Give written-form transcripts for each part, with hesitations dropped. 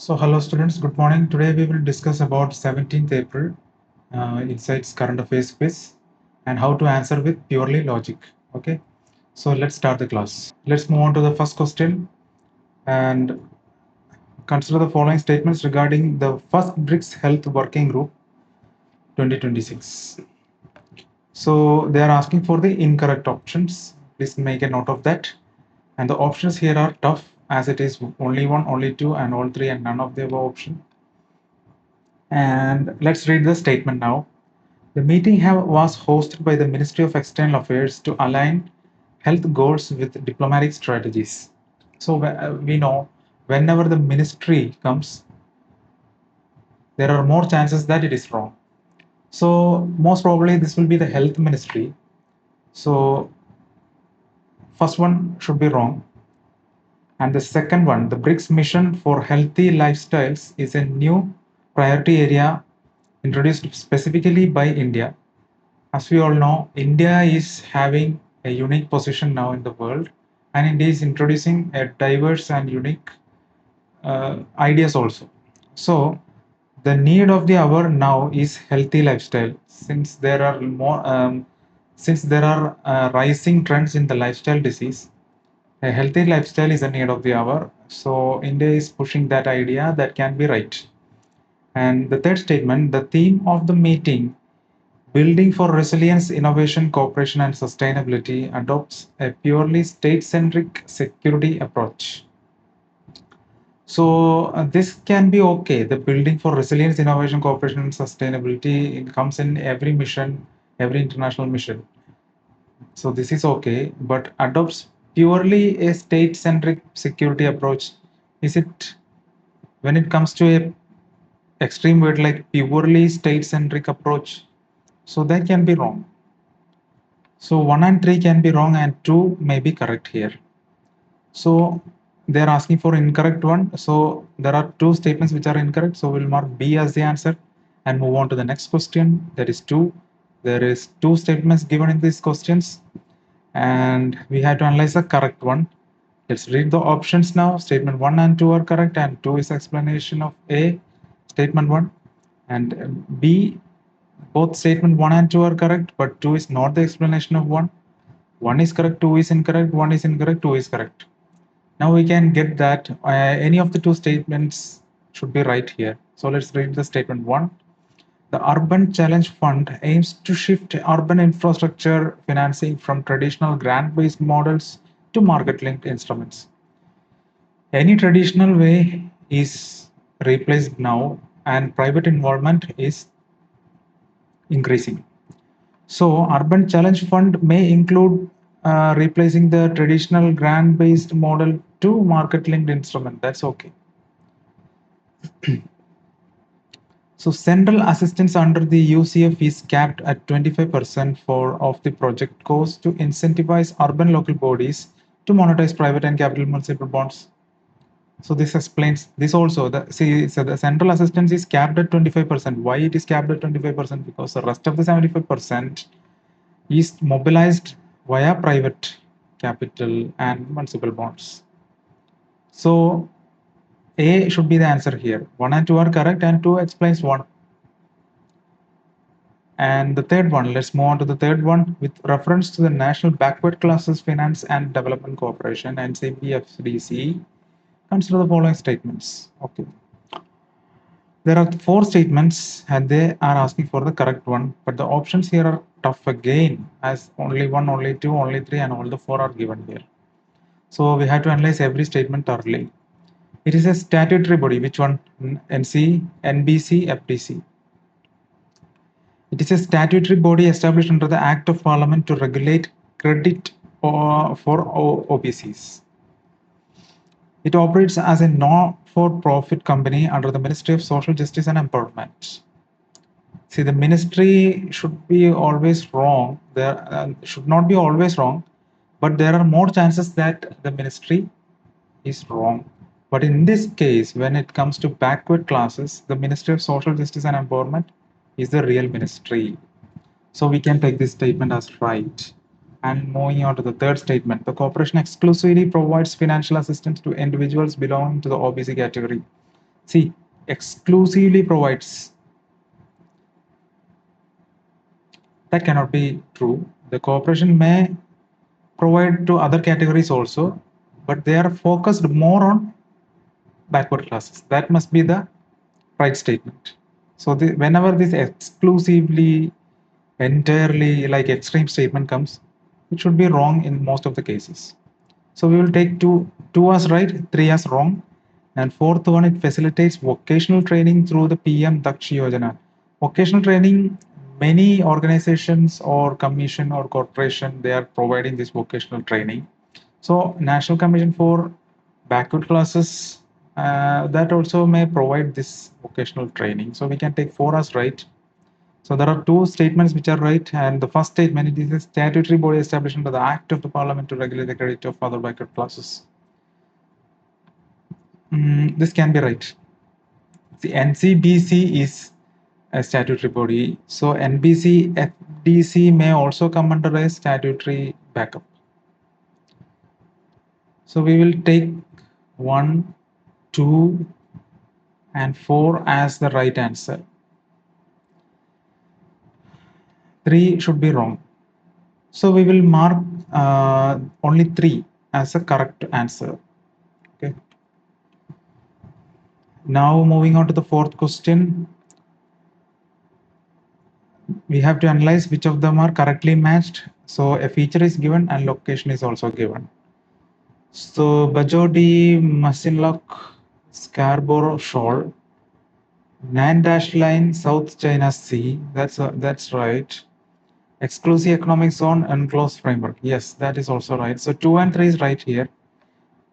So hello students, good morning. Today we will discuss about 17th April Insights Current Affairs quiz and how to answer with purely logic. Okay, so let's start the class. Let's move on to the first question and consider the following statements regarding the first BRICS Health Working Group 2026. So they are asking for the incorrect options. Please make a note of that. And the options here are tough as it is only one, only two, and all three, and none of the above option. And let's read the statement now. The meeting was hosted by the Ministry of External Affairs to align health goals with diplomatic strategies. So we know whenever the ministry comes, there are more chances that it is wrong. So most probably this will be the health ministry. So first one should be wrong. And the second one, the BRICS mission for healthy lifestyles, is a new priority area introduced specifically by India. As we all know, India is having a unique position now in the world, and India is introducing a diverse and unique ideas also. So, the need of the hour now is healthy lifestyle. Since there are rising trends in the lifestyle disease, a healthy lifestyle is a need of the hour. So, India is pushing that idea that can be right. And the third statement, the theme of the meeting, Building for Resilience, Innovation, Cooperation and Sustainability, adopts a purely state-centric security approach. So this can be okay. The Building for Resilience, Innovation, Cooperation and Sustainability, it comes in every mission, every international mission. So this is okay, but adopts purely a state-centric security approach. Is it, when it comes to a extreme word like purely state-centric approach, so that can be wrong. So 1 and 3 can be wrong and 2 may be correct here. So they are asking for incorrect one. So there are two statements which are incorrect. So we'll mark B as the answer and move on to the next question. That is 2. There is 2 statements given in these questions and we have to analyze the correct one. Let's read the options now. Statement 1 and 2 are correct and 2 is explanation of A, statement 1, and B, both statement 1 and 2 are correct, but 2 is not the explanation of 1. 1 is correct, 2 is incorrect, 1 is incorrect, 2 is correct. Now we can get that any of the two statements should be right here. So let's read the statement 1. The Urban Challenge Fund aims to shift urban infrastructure financing from traditional grant-based models to market-linked instruments. Any traditional way is replaced now and private involvement is increasing. So Urban Challenge Fund may include replacing the traditional grant-based model to market-linked instrument. That's okay. So central assistance under the UCF is capped at 25% for of the project cost to incentivize urban local bodies to monetize private and capital municipal bonds. So this explains this also. So the central assistance is capped at 25%. Why it is capped at 25%? Because the rest of the 75% is mobilized via private capital and municipal bonds. So A should be the answer here. 1 and 2 are correct and 2 explains 1. And the third one, let's move on to the third one. With reference to the National Backward Classes Finance and Development Corporation, NCBFDC, consider the following statements. Okay. There are 4 statements and they are asking for the correct one, but the options here are tough again, as only 1, only 2, only 3, and all the 4 are given here. So we have to analyze every statement thoroughly. It is a statutory body. Which one? NC, NBC, FDC. It is a statutory body established under the Act of Parliament to regulate credit for OBCs. It operates as a not-for-profit company under the Ministry of Social Justice and Empowerment. See, the ministry should be always wrong. There should not be always wrong, but there are more chances that the ministry is wrong. But in this case, when it comes to backward classes, the Ministry of Social Justice and Empowerment is the real ministry. So we can take this statement as right. And moving on to the third statement, the corporation exclusively provides financial assistance to individuals belonging to the OBC category. See, exclusively provides. That cannot be true. The corporation may provide to other categories also, but they are focused more on backward classes. That must be the right statement. So whenever this exclusively, entirely like extreme statement comes, it should be wrong in most of the cases. So we will take two as right, three as wrong, and fourth one, it facilitates vocational training through the PM Daksh Yojana. Vocational training, many organizations or commission or corporation, they are providing this vocational training. So National Commission for Backward Classes, that also may provide this vocational training. So we can take four as right. So there are two statements which are right, and the first statement, it is a statutory body established under the Act of the Parliament to regulate the credit of other backward classes. This can be right. The NCBC is a statutory body, so NBC FDC may also come under a statutory backup. So we will take 1, 2, and 4 as the right answer. 3 should be wrong. So we will mark only 3 as a correct answer. Okay. Now moving on to the fourth question. We have to analyze which of them are correctly matched. So a feature is given and location is also given. So Bajodi, Masinlock, Scarborough Shoal, Nan Dash Line, South China Sea. That's right. Exclusive economic zone, enclosed framework. Yes, that is also right. So 2 and 3 is right here.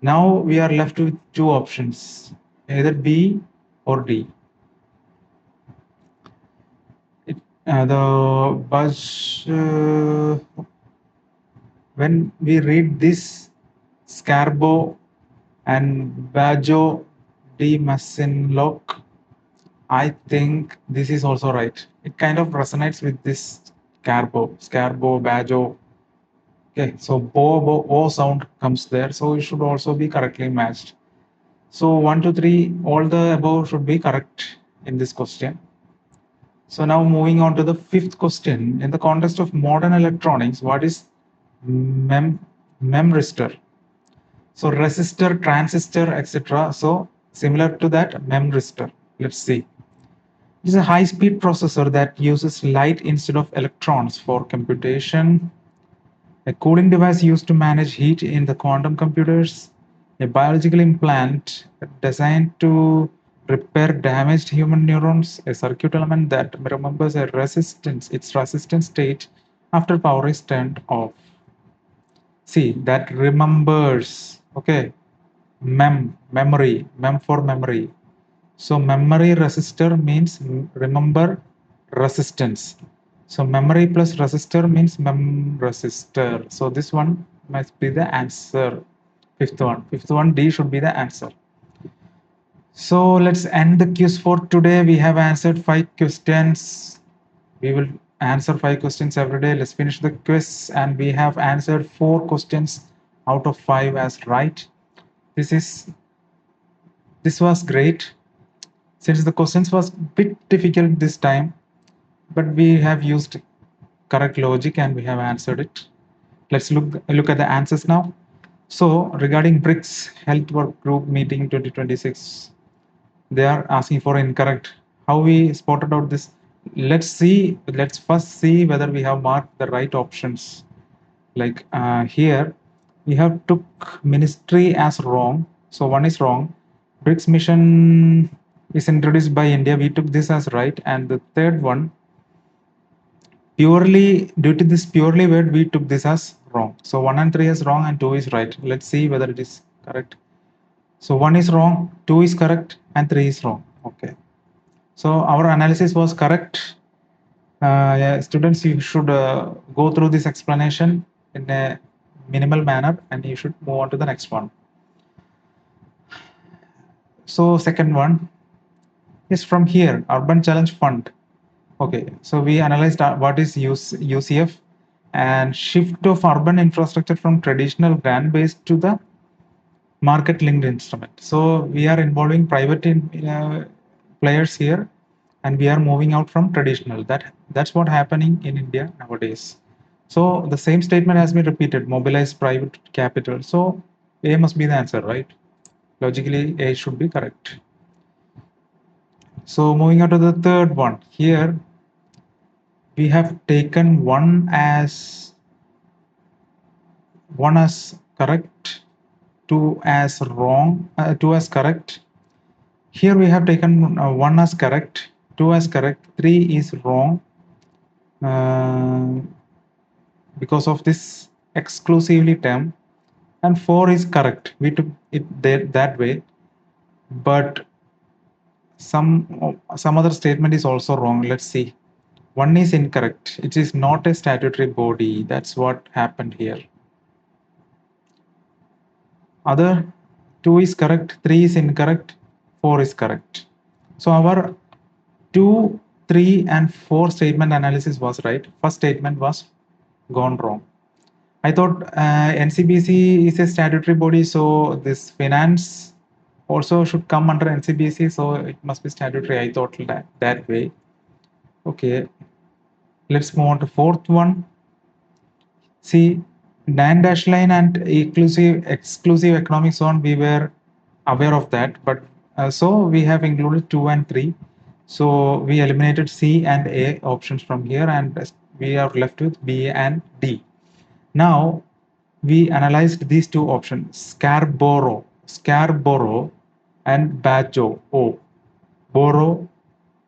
Now we are left with two options, either B or D. When we read this, Scarborough and Bajo de Masinloc, I think this is also right. It kind of resonates with this Scarborough, Bajo. Okay, so bo sound comes there, so it should also be correctly matched. So 1, 2, 3, all the above should be correct in this question. So now moving on to the fifth question. In the context of modern electronics, what is memristor? So resistor, transistor, etc. So similar to that, memristor. Let's see. It is a high-speed processor that uses light instead of electrons for computation. A cooling device used to manage heat in the quantum computers. A biological implant designed to repair damaged human neurons. A circuit element that remembers its resistance state after power is turned off. See, that remembers. Okay. Memory. Mem for memory. So memory resistor means remember resistance. So memory plus resistor means mem resistor. So this one must be the answer. Fifth one, D should be the answer. So let's end the quiz for today. We have answered 5 questions. We will answer 5 questions every day. Let's finish the quiz, and we have answered 4 questions out of 5 as right. This was great. Since the questions was a bit difficult this time, but we have used correct logic and we have answered it. Let's look at the answers now. So regarding BRICS Health Work Group meeting 2026, they are asking for incorrect. How we spotted out this? Let's first see whether we have marked the right options. Like here, we have took ministry as wrong. So one is wrong. BRICS mission is introduced by India. We took this as right. And the third one, purely due to this purely word, we took this as wrong. So 1 and 3 is wrong and 2 is right. Let's see whether it is correct. So 1 is wrong, 2 is correct, and 3 is wrong. Okay. So our analysis was correct. Yeah, students, you should go through this explanation in a minimal manner and you should move on to the next one. So second one is from here, Urban Challenge Fund. Okay, so we analyzed what is UCF and shift of urban infrastructure from traditional grant based to the market linked instrument. So we are involving private players here, and we are moving out from traditional. That's what happening in India nowadays. So the same statement has been repeated: mobilize private capital. So A must be the answer, right? Logically, A should be correct. So moving on to the third one. Here we have taken one as correct, two as wrong, two as correct. Here we have taken one as correct, two as correct, three is wrong. Uh, because of this exclusively term, and 4 is correct. We took it that way, but some other statement is also wrong. Let's see. One is incorrect. It is not a statutory body. That's what happened here. Other 2 is correct, 3 is incorrect, 4 is correct. So our 2, 3 and 4 statement analysis was right. First statement was gone wrong. I thought NCBC is a statutory body, so this finance also should come under NCBC, so it must be statutory. I thought that way. Okay, let's move on to fourth one. See, Dan dash line and exclusive economic zone, we were aware of that, but so we have included 2 and 3. So we eliminated C and A options from here, and we are left with B and D. Now we analyzed these two options: Scarborough and Badjo. Oh, Boro,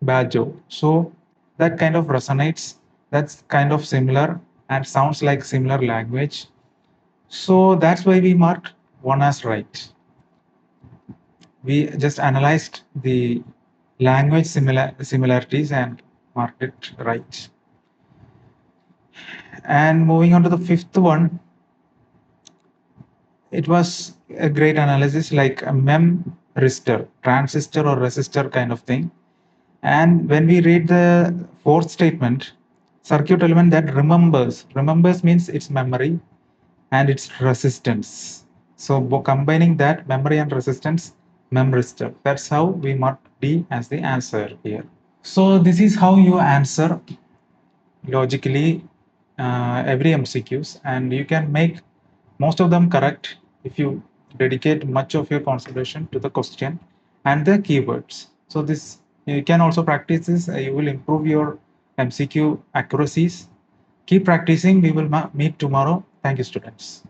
Badjo. So that kind of resonates. That's kind of similar and sounds like similar language. So that's why we marked one as right. We just analyzed the language similarities and marked it right. And moving on to the fifth one, it was a great analysis, like a resistor, transistor or resistor kind of thing. And when we read the fourth statement, circuit element that remembers means its memory and its resistance. So combining that memory and resistance, memristor. That's how we mark D as the answer here. So this is how you answer logically every MCQs, and you can make most of them correct if you dedicate much of your concentration to the question and the keywords. So this you can also practice this. You will improve your MCQ accuracies. Keep practicing. We will meet tomorrow. Thank you, students.